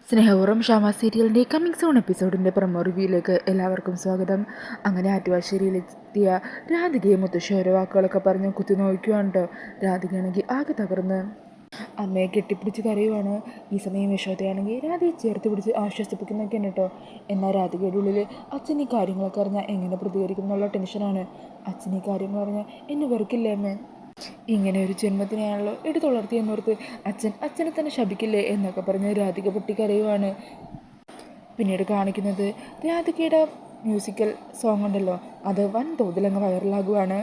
സ്നേഹപൂർവ്വം ഷാമ സീരിയലിൻ്റെ coming soon എപ്പിസോഡിൻ്റെ promo റിവ്യൂയിലേക്ക് എല്ലാവർക്കും സ്വാഗതം. അങ്ങനെ ആറ്റുവാശ്ശേരിയിലെത്തിയ രാധികയെ മുത്തശ്ശി ഓരോ വാക്കുകളൊക്കെ പറഞ്ഞ് കുത്തി നോക്കുകയാണ് കേട്ടോ. രാധികയാണെങ്കിൽ ആകെ തകർന്ന് അമ്മയെ കെട്ടിപ്പിടിച്ച് കരയുവാണ്. ഈ സമയം യശോദയാണെങ്കിൽ രാധികയെ ചേർത്ത് പിടിച്ച് ആശ്വസിപ്പിക്കുന്നൊക്കെയാണ് കേട്ടോ. എന്നാൽ രാധികയുടെ ഉള്ളിൽ അച്ഛൻ ഈ കാര്യങ്ങളൊക്കെ അറിഞ്ഞാൽ എങ്ങനെ പ്രതികരിക്കും എന്നുള്ള ടെൻഷനാണ്. അച്ഛൻ ഈ കാര്യങ്ങൾ അറിഞ്ഞാൽ എന്നെ വെറുക്കില്ലേ അമ്മേ, ഇങ്ങനെ ഒരു ജന്മത്തിനെയാണല്ലോ എടുത്തുളർത്തിയെന്നോർത്ത് അച്ഛനെ തന്നെ ശപിക്കില്ലേ എന്നൊക്കെ പറഞ്ഞ് രാധിക പൊട്ടിക്കരയുവാണ്. പിന്നീട് കാണിക്കുന്നത് രാധികയുടെ മ്യൂസിക്കൽ സോങ് ഉണ്ടല്ലോ, അത് വൻതോതിലങ്ങ് വൈറലാകുവാണ്.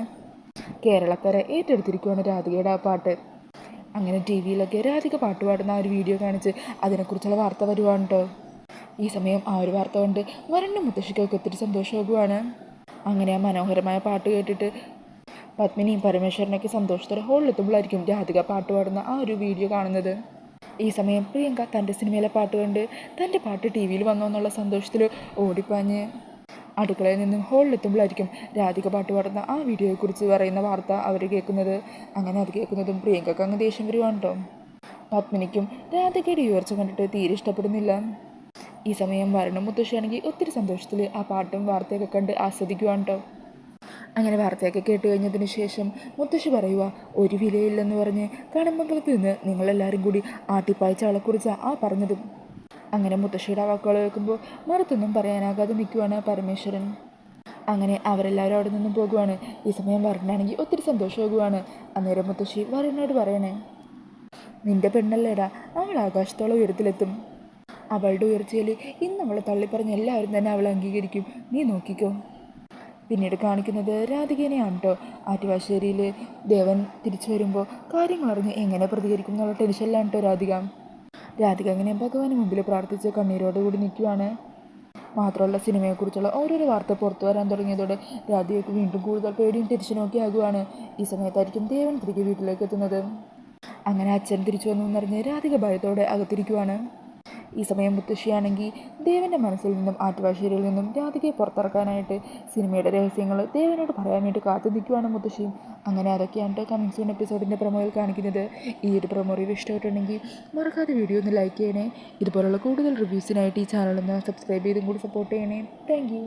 കേരളക്കര ഏറ്റെടുത്തിരിക്കുവാണ് രാധികയുടെ ആ പാട്ട്. അങ്ങനെ ടി വിയിലൊക്കെ രാധിക പാട്ട് പാടുന്ന ആ ഒരു വീഡിയോ കാണിച്ച് അതിനെക്കുറിച്ചുള്ള വാർത്ത വരുവാണ് കേട്ടോ. ഈ സമയം ആ ഒരു വാർത്ത കൊണ്ട് വരൻ്റെ മുത്തശ്ശിക്കൊക്കെ ഒത്തിരി സന്തോഷമാകുവാണ്. അങ്ങനെ ആ മനോഹരമായ പാട്ട് കേട്ടിട്ട് പത്മിനിയും പരമേശ്വരനൊക്കെ സന്തോഷത്തോടെ ഹോളിലെത്തുമ്പോഴായിരിക്കും രാധിക പാട്ട് പാടുന്ന ആ ഒരു വീഡിയോ കാണുന്നത്. ഈ സമയം പ്രിയങ്ക തൻ്റെ സിനിമയിലെ പാട്ട് കണ്ട് തൻ്റെ പാട്ട് ടി വിയിൽ വന്നു എന്നുള്ള സന്തോഷത്തിൽ ഓടിപ്പാഞ്ഞ് അടുക്കളയിൽ നിന്നും ഹോളിലെത്തുമ്പോഴായിരിക്കും രാധിക പാട്ട് പാടുന്ന ആ വീഡിയോയെക്കുറിച്ച് പറയുന്ന വാർത്ത അവർ കേൾക്കുന്നത്. അങ്ങനെ അത് കേൾക്കുന്നതും പ്രിയങ്കക്ക് അങ്ങ് ദേഷ്യം വരുവാണ് കേട്ടോ. പത്മിനിക്കും രാധികയുടെ ഉയർച്ച കണ്ടിട്ട് തീരെ ഇഷ്ടപ്പെടുന്നില്ല. ഈ സമയം വരണം മുത്തശ്ശിയാണെങ്കിൽ ഒത്തിരി സന്തോഷത്തിൽ ആ പാട്ടും വാർത്തയൊക്കെ കണ്ട് ആസ്വദിക്കുവാണ് കേട്ടോ. അങ്ങനെ വാർത്തയൊക്കെ കേട്ട് കഴിഞ്ഞതിന് ശേഷം മുത്തശ്ശി പറയുക, ഒരു വിലയില്ലെന്ന് പറഞ്ഞ് കടമ്പകളത്ത് നിന്ന് നിങ്ങളെല്ലാവരും കൂടി ആട്ടിപ്പായച്ച ആളെക്കുറിച്ചാണ് ആ പറഞ്ഞതും. അങ്ങനെ മുത്തശ്ശിയുടെ വാക്കുകൾ കേൾക്കുമ്പോൾ മറുത്തൊന്നും പറയാനാകാതെ നിൽക്കുവാണ് പരമേശ്വരൻ. അങ്ങനെ അവരെല്ലാവരും അവിടെ നിന്നും പോകുവാണ്. ഈ സമയം വരനാണെങ്കിൽ ഒത്തിരി സന്തോഷമാകുവാണ്. അന്നേരം മുത്തശ്ശി വരനോട് പറയണേ, നിന്റെ പെണ്ണല്ലേടാ, അവൾ ആകാശത്തോളം ഉയരത്തിലെത്തും. അവളുടെ ഉയർച്ചയിൽ ഇന്ന് അവളെ തള്ളിപ്പറഞ്ഞ് എല്ലാവരും തന്നെ അവളെ അംഗീകരിക്കും, നീ നോക്കിക്കോ. പിന്നീട് കാണിക്കുന്നത് രാധികേനെയാണ് കേട്ടോ. ആറ്റുവാശ്ശേരിയിൽ ദേവൻ തിരിച്ചു വരുമ്പോൾ കാര്യങ്ങളറിഞ്ഞ് എങ്ങനെ പ്രതികരിക്കും എന്നുള്ള ടെൻഷനിലാണ് കേട്ടോ രാധിക അങ്ങനെ ഭഗവാന് മുമ്പിൽ പ്രാർത്ഥിച്ച് കണ്ണീരോടുകൂടി നിൽക്കുവാണ്. മാത്രമല്ല സിനിമയെക്കുറിച്ചുള്ള ഓരോരോ വാർത്ത പുറത്തു വരാൻ തുടങ്ങിയതോടെ രാധികയ്ക്ക് വീണ്ടും കൂടുതൽ പേടിയും ടെൻഷനും ഒക്കെ ആകുവാണ്. ഈ സമയത്തായിരിക്കും ദേവൻ തിരികെ വീട്ടിലേക്ക് എത്തുന്നത്. അങ്ങനെ അച്ഛൻ തിരിച്ചു വന്നു എന്നറിഞ്ഞ് രാധിക ഭയത്തോടെ അകത്തിരിക്കുവാണ്. ഈ സമയം മുത്തശ്ശിയാണെങ്കിൽ ദേവൻ്റെ മനസ്സിൽ നിന്നും ആറ്റുവാശ്ശേരിയിൽ നിന്നും രാധികയെ പുറത്തിറക്കാനായിട്ട് സിനിമയുടെ രഹസ്യങ്ങൾ ദേവനോട് പറയാൻ വേണ്ടി കാത്തു നിൽക്കുവാണ് മുത്തശ്ശിയും. അങ്ങനെ അതൊക്കെയാണ് കമ്മിങ് സൂൺ എപ്പിസോഡിൻ്റെ പ്രൊമോയിൽ കാണിക്കുന്നത്. ഈ ഒരു പ്രൊമോ റിവ്യൂ ഇഷ്ടമായിട്ടുണ്ടെങ്കിൽ മറക്കാതെ വീഡിയോ ഒന്ന് ലൈക്ക് ചെയ്യണേ. ഇതുപോലുള്ള കൂടുതൽ റിവ്യൂസിനായിട്ട് ഈ ചാനലൊന്ന് സബ്സ്ക്രൈബ് ചെയ്തും കൂടി സപ്പോർട്ട് ചെയ്യണേ. താങ്ക്